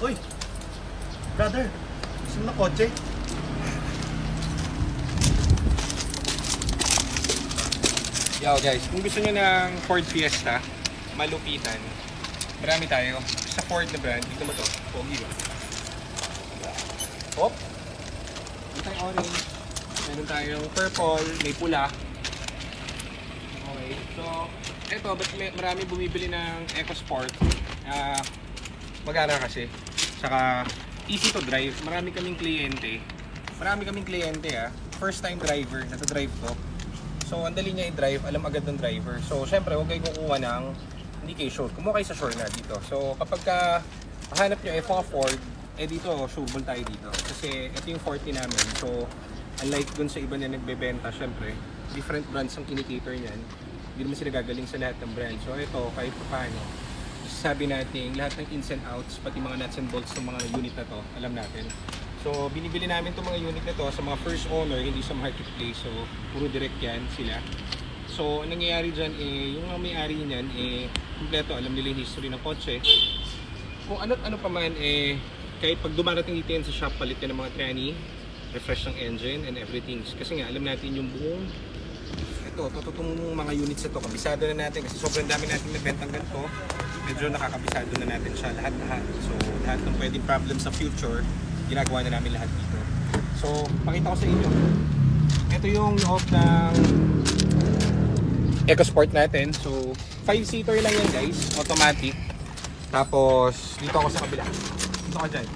Uy! Brother! Gusto mo na kotse? Yo guys, kung gusto nyo ng Ford Fiesta, malupitan, marami tayo. Sa Ford na brand, dito mo to, pogi ba? Hop! Meron tayong orange, meron tayong purple, may pula. Okay, so eto, ba't marami bumibili ng EcoSport? Magana kasi, saka easy to drive. Marami kaming kliyente first time driver, nata-drive to. So, ang dali niya i-drive, alam agad ng driver. So, syempre, huwag kayo kukuha ng hindi kayo sure. Kumuha kayo sa sure na dito. So, kapag mahanap nyo mga Ford, dito, sureball tayo dito. Kasi ito yung 40 namin. So, unlike dun sa iba na nagbebenta, syempre, different brands ang kinikater niyan. Hindi naman sila gagaling sa lahat ng brand. So, ito, kahit paano, sabi natin, lahat ng ins and outs, pati mga nuts and bolts ng mga unit na to, alam natin. So, binibili namin itong mga unit na to sa mga first owner, hindi sa marketplace. So, puro direct yan sila. So, ang nangyayari dyan, yung mga may-ari niyan, kompleto, alam nila yung history ng kotse. Kung ano pa man, kahit pag dumarating dito yan sa shop, palit yan ng mga tranny, refresh ng engine and everything. Kasi nga, alam natin yung buong, itong mga units na to, kabisado na natin kasi sobrang dami natin nagbentang ganito. Medyo nakakabisado na natin siya lahat-lahat. So, lahat ng pwedeng problem sa future, ginagawa na namin lahat dito. So, pakita ko sa inyo. Ito yung loob ng EcoSport natin. So, 5-seater lang yan guys, automatic. Tapos, dito ako sa kabila. Dito ka dyan.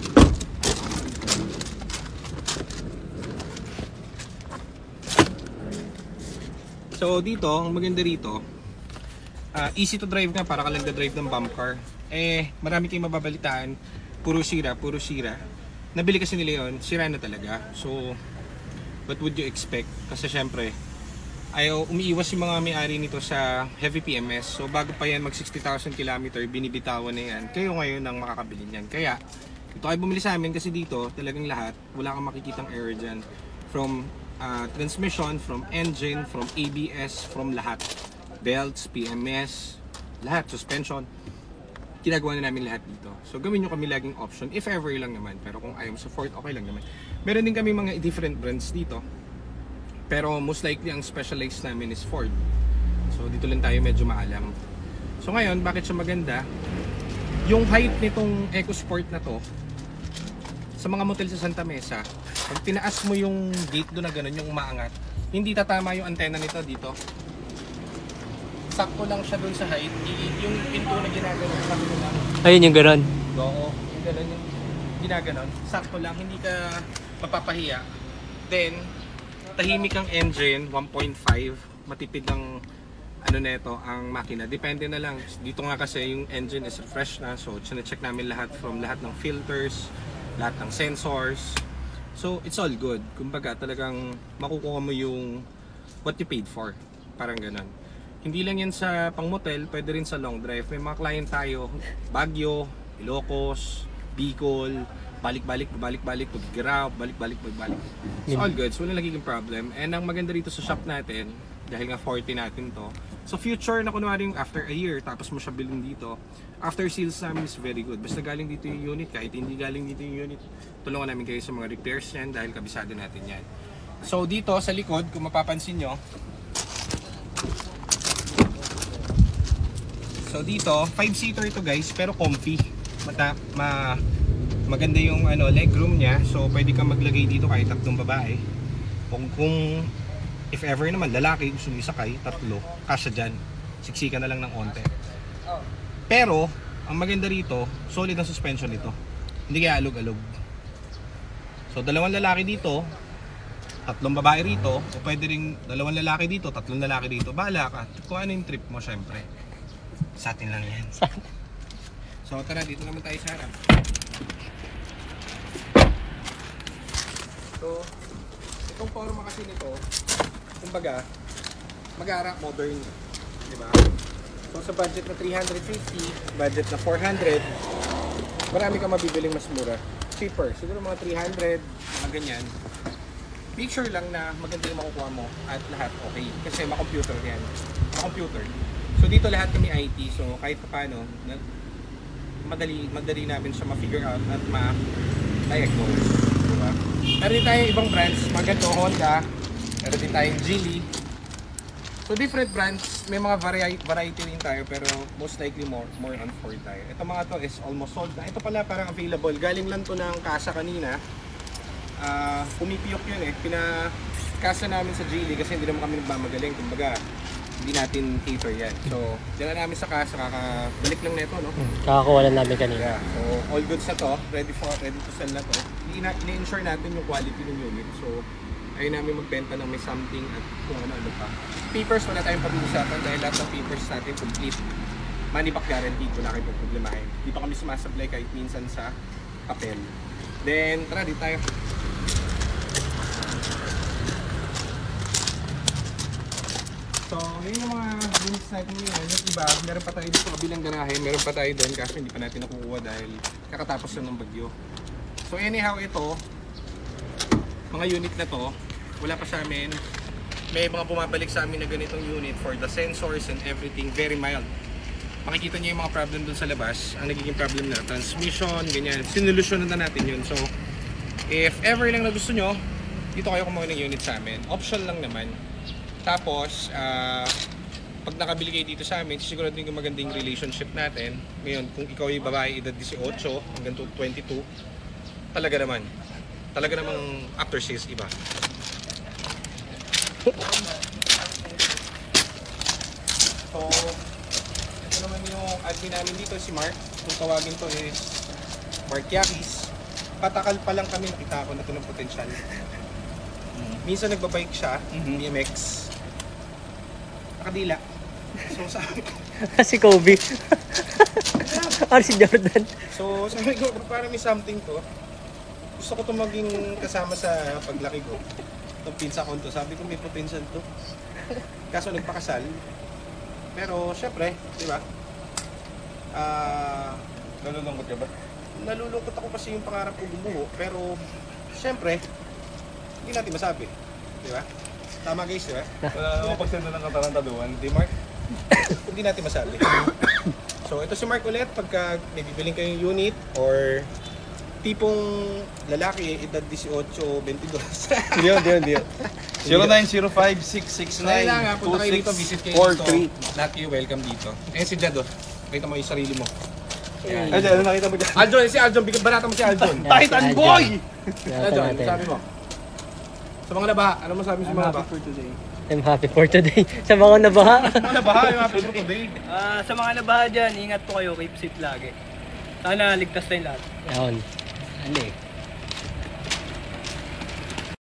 So, dito, ang maganda rito, easy to drive nga, para ka lang drive ng bump car. Marami kayong mababalitaan, puro sira. Nabili kasi nila yun, sira na talaga. So, what would you expect? Kasi syempre, umiiwas yung mga may-ari nito sa heavy PMS. So, bago pa yan mag 60,000 km, binibitawan na yan. Kayo ngayon ang makakabili niyan. Kaya, ito ay bumili sa amin kasi dito, talagang lahat, wala kang makikitang error dyan. From transmission, from engine, from ABS, from lahat. Belts, PMS, lahat, suspension. Ginagawa na namin lahat dito. So, gawin nyo kami laging option, if ever lang naman. Pero kung ayaw sa Ford, okay lang naman. Meron din kami mga different brands dito. Pero most likely, ang specialized namin is Ford. So, dito lang tayo medyo maalam. So, ngayon, bakit siya maganda? Yung height nitong EcoSport na to, sa mga motel sa Santa Mesa, pag tinaas mo yung gate doon na gano'n, yung umaangat, hindi tatama yung antena nito dito. Sakto lang siya doon sa height. Yung pinto na ginaganon, sakto lang. Ayun yung gano'n? Oo, yung gano'n yung ginaganon. Sakto lang, hindi ka mapapahiya. Then, tahimik ang engine, 1.5. Matipid ang neto, ang makina. Depende na lang. Dito nga kasi yung engine is fresh na. So, check namin lahat from lahat ng filters, lahat ng sensors. So, it's all good. Kumbaga, talagang makukuha mo yung what you paid for. Parang ganon. Hindi lang yan sa pang motel, pwede rin sa long drive. May mga client tayo, Baguio, Ilocos, Bicol, balik-balik, pag-grab, balik-balik. So all good, so walang nagiging problem. And ang maganda rito sa shop natin, dahil nga 40 natin to, so future na kunwari yung after a year, tapos mo siya bilhin dito, after sales namin is very good. Basta galing dito yung unit, kahit hindi galing dito yung unit, tulungan namin kayo sa mga repairs yan dahil kabisado natin yan. So dito sa likod, kung mapapansin nyo, so dito, 5-seater ito guys, pero comfy. Maganda yung legroom niya. So pwede kang maglagay dito kahit tatlong babae. Kung if ever naman lalaki gusto nyo sakay, tatlo, kasya dyan. Siksika na lang ng onte. Pero, ang maganda rito, solid ang suspension nito. Hindi kaya alog-alog. So dalawang lalaki dito, tatlong babae rito, o pwede rin dalawang lalaki dito, tatlong lalaki dito. Bahala ka. Kung ano yung trip mo syempre. Sa atin lang yan. So tara, dito naman tayo sa harap. So, itong forma kasi nito, kumbaga, mag-aara modern. Diba? So sa budget na 350, budget na 400, marami kang mabibiling mas mura. Cheaper. Siguro mga 300, mga ganyan. Make sure lang na maganda yung makukuha mo at lahat okay. Kasi makomputer yan. Makomputer. So dito lahat kami IT, so kahit pa paano, madali namin siya ma-figure out at ma-diagnose. Diba? Meron din tayong ibang brands, mga ganito, Honda. Meron din tayong Geely. So different brands, may mga variety rin tayo pero most likely more on Ford tayo. Ito mga to is almost sold na. Ito pala parang available. Galing lang to ng kasa kanina. Pumipiyok yun eh. Pinakasa namin sa Geely kasi hindi naman kami nagmamagaling. Kumbaga, hindi natin cater yan. So, dala namin sa kasa, kakabalik lang neto, no? Kakakuha lang namin kanina. Yeah. So, all goods na to. Ready to sell na to. Ini-ensure natin yung quality ng unit. So, ayaw namin magbenta ng may something at kung ano-ano pa. Papers, wala tayong pag-uusapan dahil lahat ng papers natin complete. Money back guaranteed, wala kayong problemahin. Dito kami sumasablay kahit minsan sa papel. Then, tara, dito tayo. So, yun yung mga units natin ngayon. Yung iba, meron pa tayo dito kabilang garahe, meron pa tayo doon kasi hindi pa natin nakukuha dahil kakatapos lang ng bagyo. So, anyhow, ito, mga unit na to, wala pa sa amin. May mga bumabalik sa amin na ganitong unit for the sensors and everything, very mild. Makikita niyo yung mga problem dun sa labas. Ang nagiging problem na transmission, ganyan. Sinulusyonan na natin yun. So, if ever lang na gusto nyo, dito kayo kumuha ng unit sa amin. Option lang naman. Tapos, pag nakabili kayo dito sa amin, siguraduhin yung magandang relationship natin. Ngayon, kung ikaw ay babae, edad 18 hanggang 22, talaga namang after sales iba. So, ito naman yung admin namin dito, si Mark. Kung tawagin to is Mark Yakis. Patakal pa lang kami, nakita ko na ito ng potensyal. Minsan nagbabike siya, BMX. Nakadila. So sabi ko, Si Kobe. Ano si Jordan? so sabi ko, parang may something to. Gusto ko to maging kasama sa paglaki ko. Itong pinsa ko to, sabi ko may potential to. Kaso nagpakasal. Pero syempre, di ba? Nalulungkot ka ba? Nalulungkot ako kasi yung pangarap ko bumuo. Pero syempre, hindi natin masabi. Di ba? Tama guys, di ba? Wala namang pagsendo ng katarantaduhan. Di Mark? Hindi natin masabi. So ito si Mark ulit pagka may bibiling kayong unit or tipong lalaki edad 18, 22. Hindi. 0905-669-2643. Kaya lang nga, punta kayo dito, visit kayo dito. Lahat kayo welcome dito. Eh si Jado, nakita mo yung sarili mo. Ayan. Ay, dyan, nakita mo dyan. Aljon, si Aljon, banata mo si Aljon. Yan, si Titan Aljon. boy! Nakita Aljon, natin. sabi mo. Sa mga nabaha, ano mo sabi mo sa mga nabaha? I'm happy for today. Sa mga nabaha. Mga nabaha, yung happy for today. Sa mga nabaha dyan, ingat po kayo, keep safe lagi. Sana ligtas tayong lahat. Ayun. Ano eh.